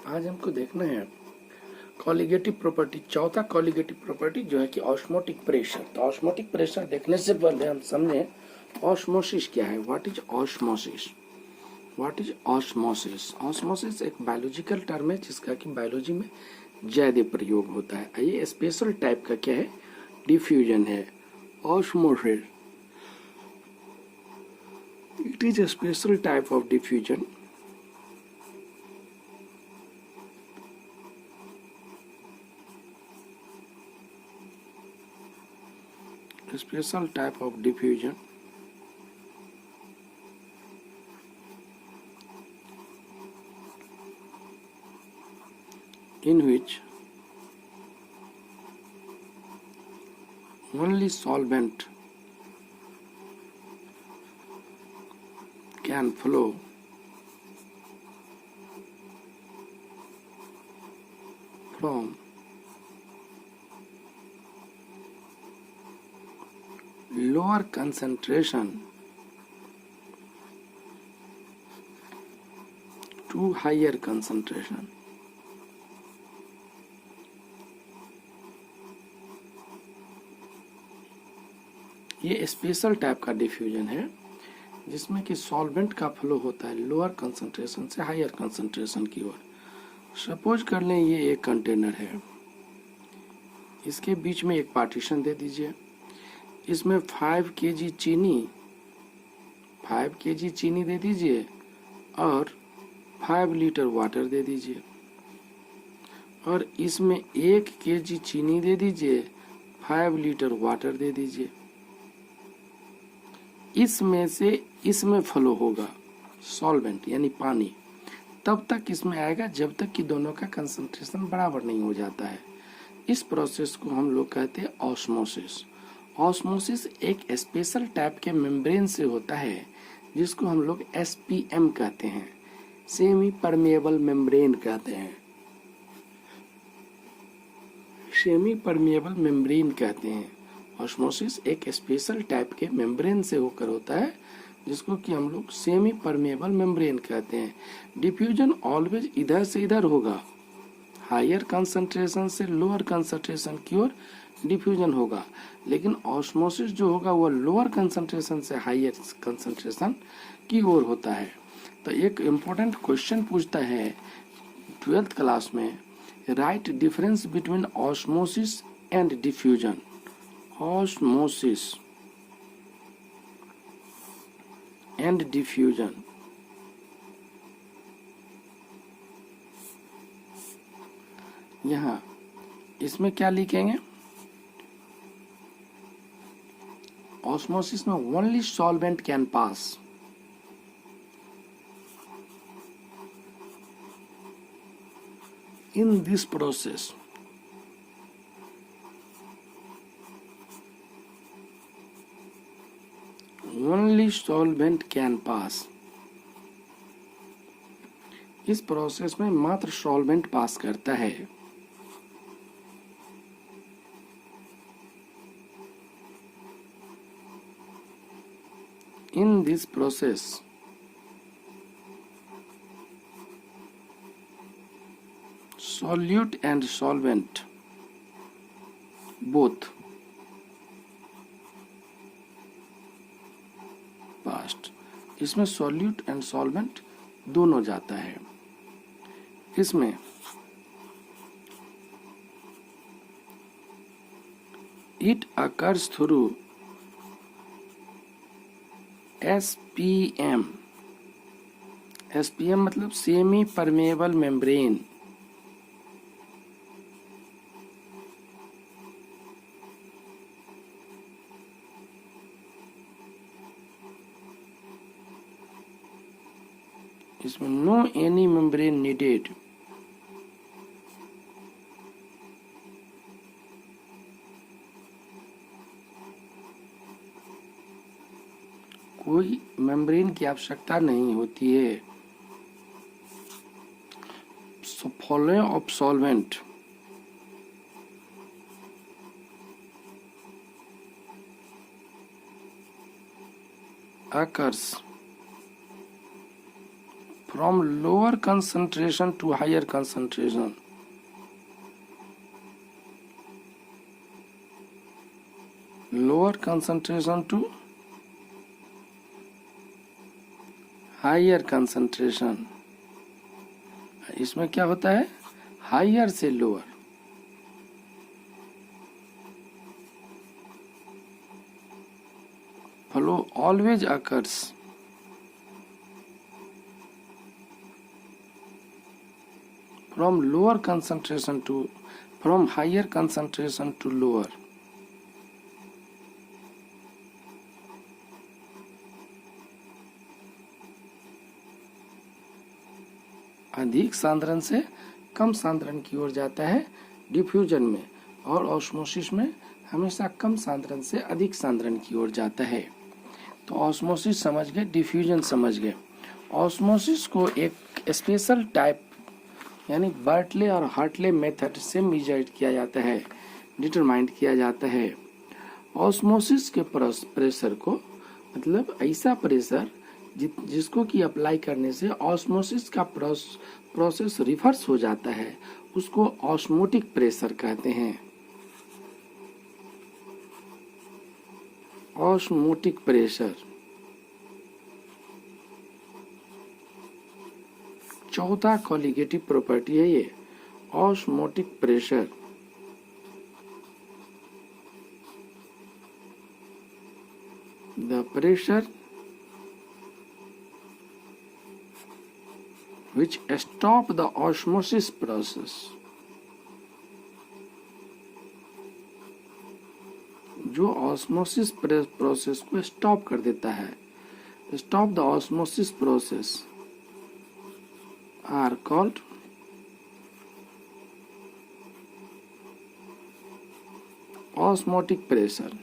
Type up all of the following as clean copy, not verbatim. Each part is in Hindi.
आज हमको देखना है कॉलिगेटिव प्रॉपर्टी, चौथा कॉलिगेटिव प्रॉपर्टी जो है कि ऑस्मोटिक प्रेशर। तो ऑस्मोटिक प्रेशर देखने से पहले हम समझे ऑस्मोसिस क्या है। What is osmosis? What is osmosis? Osmosis एक बायोलॉजिकल टर्म है जिसका कि बायोलॉजी में ज्यादा प्रयोग होता है। ये स्पेशल टाइप का क्या है? डिफ्यूजन है। Osmosis it is a special type of diffusion a special type of diffusion in which only solvent can flow from lower concentration to higher concentration. ये स्पेशल टाइप का डिफ्यूजन है जिसमें कि सॉल्वेंट का फ्लो होता है लोअर कंसंट्रेशन से हायर कंसंट्रेशन की ओर। सपोज कर लें ये एक कंटेनर है, इसके बीच में एक पार्टीशन दे दीजिए, इसमें 5 kg चीनी दे दीजिए और 5 लीटर वाटर दे दीजिए, और इसमें 1 kg चीनी दे दीजिए, 5 लीटर वाटर दे दीजिए। इसमें से इसमें फ्लो होगा सॉल्वेंट यानी पानी, तब तक इसमें आएगा जब तक कि दोनों का कंसंट्रेशन बराबर नहीं हो जाता है। इस प्रोसेस को हम लोग कहते हैं ऑस्मोसिस। ऑस्मोसिस एक स्पेशल टाइप के मेम्ब्रेन से होता है जिसको हम लोग SPM कहते हैं, सेमी परमेएबल मेम्ब्रेन कहते हैं, सेमी परमेएबल मेम्ब्रेन कहते हैं। ऑस्मोसिस एक स्पेशल टाइप के मेम्ब्रेन से होकर होता है जिसको कि हम लोग सेमी परमेएबल मेम्ब्रेन कहते हैं। डिफ्यूजन ऑलवेज इधर से इधर होगा, हायर कंसंट्रेशन से लोअर कंसंट्रेशन की ओर डिफ्यूजन होगा, लेकिन ऑस्मोसिस जो होगा वो लोअर कंसंट्रेशन से हायर कंसंट्रेशन की ओर होता है। तो एक इम्पोर्टेंट क्वेश्चन पूछता है 12th क्लास में, right difference between osmosis and diffusion. Osmosis and diffusion, यहाँ इसमें क्या लिखेंगे? ऑस्मोसिस में only solvent can pass, in this process only solvent can pass। इस प्रोसेस में मात्र सॉल्वेंट पास करता है। In this process solute and solvent both passed। इसमें सॉल्यूट एंड सॉल्वेंट दोनों जाता है। इसमें it occurs through SPM। SPM मतलब सेमी परमेएबल मेम्ब्रेन। इसमें नो एनी मेम्ब्रेन नीडेड। कोई मेम्ब्रेन की आवश्यकता नहीं होती है। Following of solvent occurs from lower concentration to higher concentration. Lower concentration to higher concentration. इसमें क्या होता है, हायर से lower. Flow always occurs from higher concentration to lower. अधिक सांद्रण से कम सांद्रण की ओर जाता है डिफ्यूजन में, और ऑस्मोसिस में हमेशा कम सांद्रण से अधिक सांद्रण की ओर जाता है. तो ऑस्मोसिस समझ गए, डिफ्यूजन समझ गए. ऑस्मोसिस को एक स्पेशल टाइप यानी बर्टले और हार्टले मेथड से मेजर किया जाता है, डिटरमाइंड किया जाता है. ऑस्मोसिस के प्रेशर को, मतलब ऐसा प्रेशर जिसको कि अप्लाई करने से ऑस्मोसिस का प्रोसेस रिवर्स हो जाता है, उसको ऑस्मोटिक प्रेशर कहते हैं. ऑस्मोटिक प्रेशर चौथा कॉलिगेटिव प्रॉपर्टी है ये, osmotic pressure. The pressure which stop the osmosis process. जो ऑस्मोसिस प्रोसेस को स्टॉप कर देता है, stop the osmosis process are called osmotic pressure.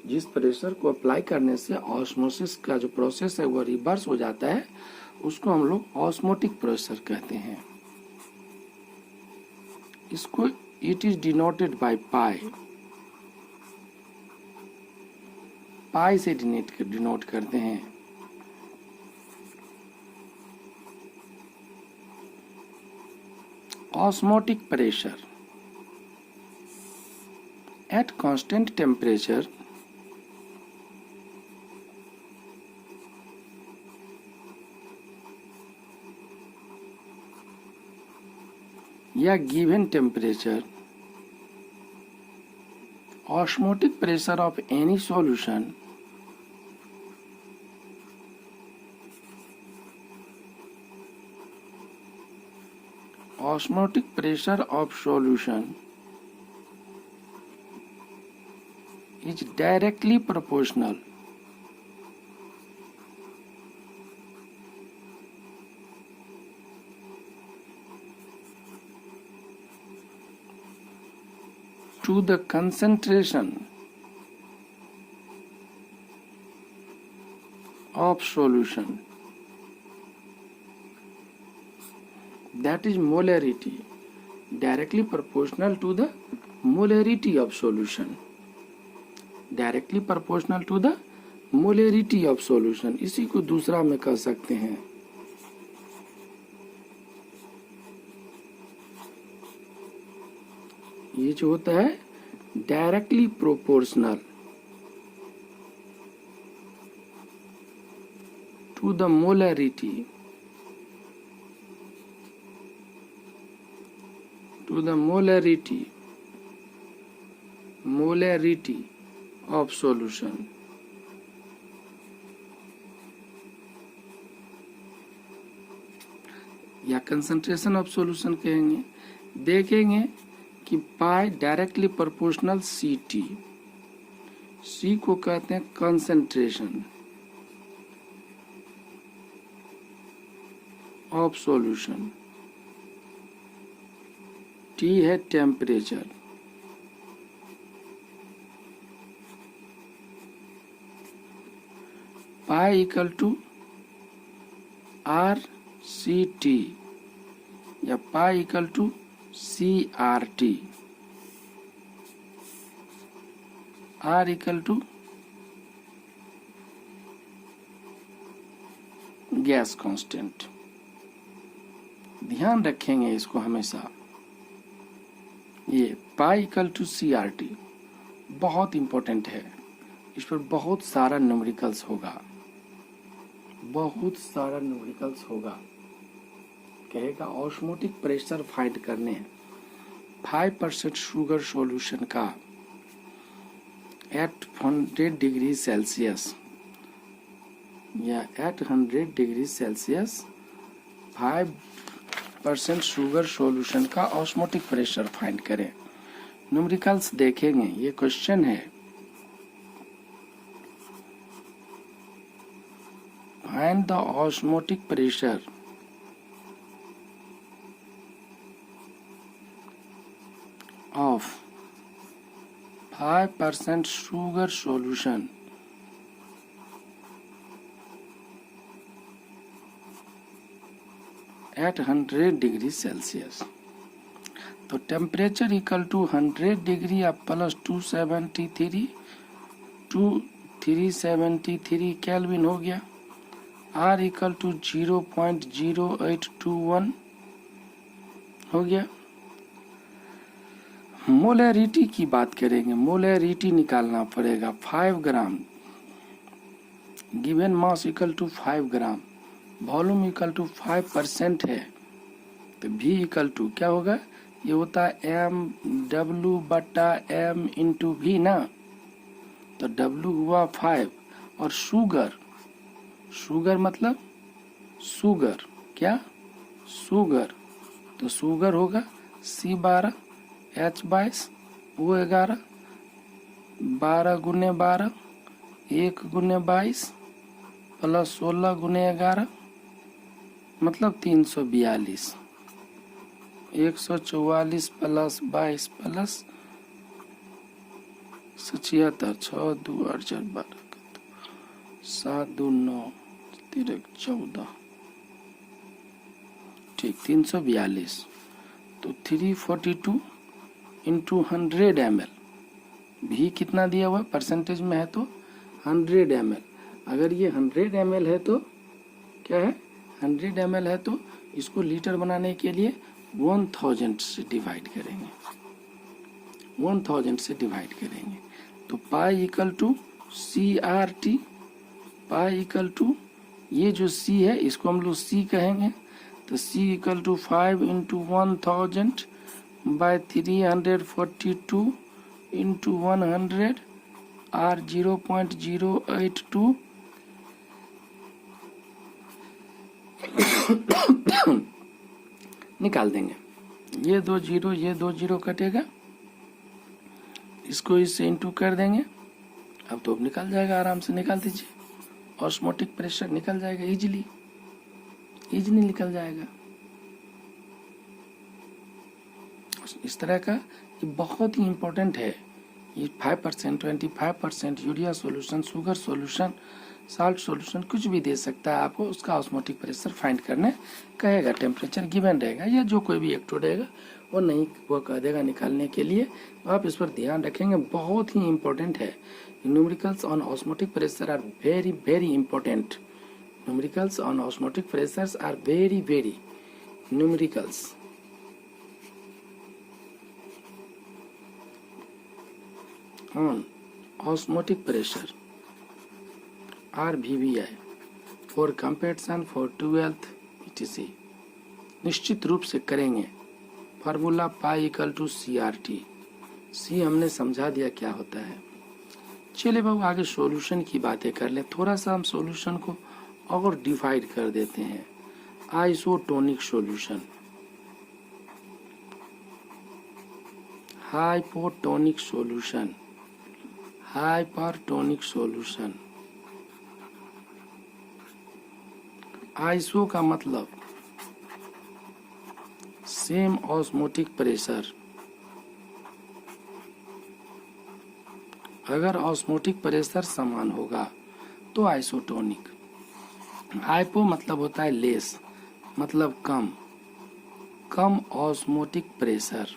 जिस प्रेशर को अप्लाई करने से ऑस्मोसिस का जो प्रोसेस है वो रिवर्स हो जाता है, उसको हम लोग ऑस्मोटिक प्रेशर कहते हैं. इसको it is denoted by pi. Pi से डिनोट करते हैं. Osmotic pressure at constant temperature या given temperature, osmotic pressure of any solution osmotic pressure of solution is directly proportional to the concentration of solution. That is molarity, directly proportional to the molarity of solution. Directly proportional to the molarity of solution. इसी को दूसरा में कह सकते हैं. ये जो होता है directly proportional to the molarity, to the molarity of solution. या कंसंट्रेशन ऑफ सॉल्यूशन कहेंगे. देखेंगे कि pi directly proportional C T, C को कहते हैं कंसंट्रेशन ऑफ सॉल्यूशन, टी है temperature, pi equal to R C T या pi equal to C R T. R equal to gas constant. ध्यान रखेंगे इसको हमेशा। ये पाई इक्वल टू CRT बहुत इंपॉर्टेंट है, इस पर बहुत सारा न्यूमेरिकल्स होगा, बहुत सारा न्यूमेरिकल्स होगा। कहेगा ऑस्मोटिक प्रेशर फाइंड करने 5% शुगर सॉल्यूशन का एट 100 डिग्री सेल्सियस या at 100 degree Celsius 5% sugar solution का ऑस्मोटिक प्रेशर फाइंड करें। न्यूमेरिकल्स देखेंगे, ये क्वेश्चन है। Find the osmotic pressure of 5% sugar solution at 100 degree Celsius. तो टेम्परेचर इक्वल टू 100 डिग्री अब प्लस 373 केल्विन हो गया। R इक्वल टू 0.0821 हो गया। मोलैरिटी की बात करेंगे, मोलैरिटी निकालना पड़ेगा। 5 gram given mass equal to 5 gram, volume equal to 5% है, तो V इक्वल टू क्या होगा, ये होता है MW/M इंटू V ना, तो W हुआ 5 और शुगर मतलब शुगर क्या शुगर, तो शुगर होगा C12 H22 O11 12 गुने 12 1 गुने 22 प्लस 16 गुने 11 मतलब 342 144 प्लस 22 प्लस 76 6 2 8 4 12 7 2 9 13 14 ठीक 342 तो 342 इंटू 100 ml। भी कितना दिया हुआ परसेंटेज में है तो 100 ml। अगर ये 100 ml है तो क्या है 100 ml है तो इसको लीटर बनाने के लिए 1000 से डिवाइड करेंगे, 1000 से डिवाइड करेंगे। तो pi equal to CRT, pi equal to ये जो C है इसको हम लोग C कहेंगे, तो C equal to 5 into 1000 by 342 into 100 R 0.082 निकाल देंगे। ये 2 जीरो कटेगा, इसको इससे इंटू कर देंगे। अब तो निकल जाएगा, आराम से निकाल दीजिए। ऑस्मोटिक प्रेशर निकल जाएगा, इजीली निकल जाएगा। इस तरह का ये बहुत ही इम्पोर्टेंट है। ये 5%, 25% urea solution, sugar solution, salt solution कुछ भी दे सकता है आपको, उसका ऑस्मोटिक प्रेशर फाइंड करने कहेगा। टेम्परेचर गिवन रहेगा या जो कोई भी एक रहेगा वो नहीं वो कह देगा निकालने के लिए। आप इस पर ध्यान रखेंगे, बहुत ही इम्पोर्टेंट है। Numericals on osmotic pressure are very very important. Numericals on osmotic pressures are very very numericals on osmotic pressure RVBI for comparison for 12th etc. निश्चित रूप से करेंगे। Formula pi equal to CRT, C हमने समझा दिया क्या होता है। चलिए बाबू आगे सॉल्यूशन की बातें कर ले। थोड़ा सा हम सॉल्यूशन को और डिवाइड कर देते हैं। Isotonic solution, hypotonic solution, hypertonic solution. Iso का मतलब सेम ऑस्मोटिक प्रेशर। अगर ऑस्मोटिक प्रेशर समान होगा तो आइसोटोनिक। हाइपो मतलब होता है लेस, मतलब कम ऑस्मोटिक प्रेशर।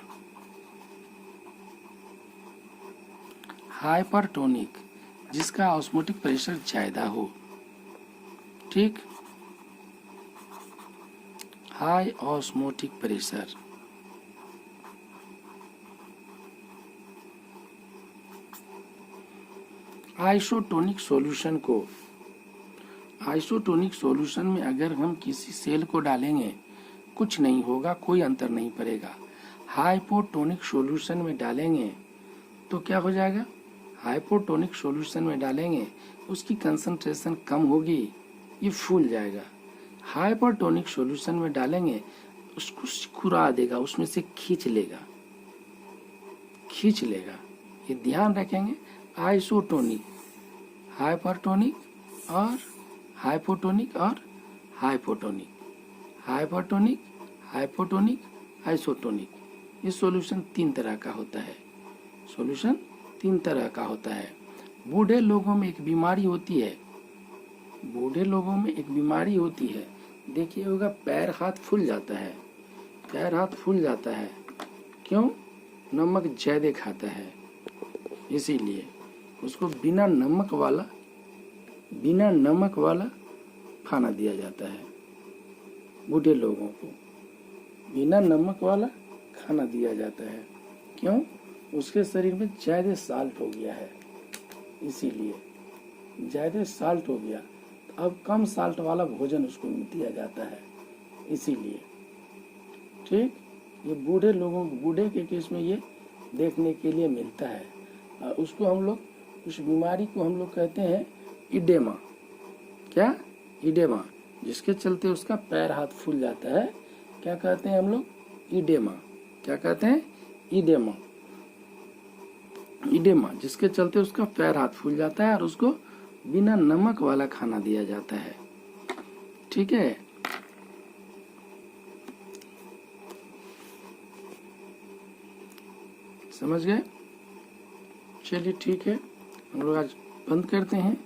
हाइपरटोनिक जिसका ऑस्मोटिक प्रेशर ज्यादा हो। ठीक, high osmotic pressure. Isotonic solution में अगर हम किसी सेल को डालेंगे कुछ नहीं होगा, कोई अंतर नहीं पड़ेगा। हाइपोटोनिक सॉल्यूशन में डालेंगे तो क्या हो जाएगा, हाइपोटोनिक सॉल्यूशन में डालेंगे उसकी कंसंट्रेशन कम होगी, ये फूल जाएगा। हाइपरटोनिक सॉल्यूशन में डालेंगे उसको सिकुड़ा देगा, उसमें से खींच लेगा। ये ध्यान रखेंगे। आइसोटोनिक, हाइपरटोनिक और हाइपोटोनिक और हाइपोटोनिक, हाइपरटोनिक, हाइपोटोनिक, आइसोटोनिक। ये सॉल्यूशन तीन तरह का होता है। बूढ़े लोगों में एक बीमारी होती है, देखिए होगा पैर हाथ फूल जाता है। क्यों? नमक ज्यादा खाता है, इसीलिए उसको बिना नमक वाला खाना दिया जाता है। बूढ़े लोगों को बिना नमक वाला खाना दिया जाता है। क्यों? उसके शरीर में ज्यादा साल्ट हो गया है, इसीलिए ज्यादा साल्ट हो गया, अब कम साल्ट वाला भोजन उसको दिया जाता है, इसीलिए। ठीक, ये बूढ़े के केस में ये देखने के लिए मिलता है। उसको हम लोग, उस बीमारी को हम लोग कहते हैं इडेमा। क्या? इडेमा, जिसके चलते उसका पैर हाथ फूल जाता है। क्या कहते हैं हम लोग? इडेमा। क्या कहते हैं? इडेमा, जिसके चलते उसका पैर हाथ फूल जाता है और उसको बिना नमक वाला खाना दिया जाता है। ठीक है, समझ गए? चलिए ठीक है, हम लोग आज बंद करते हैं।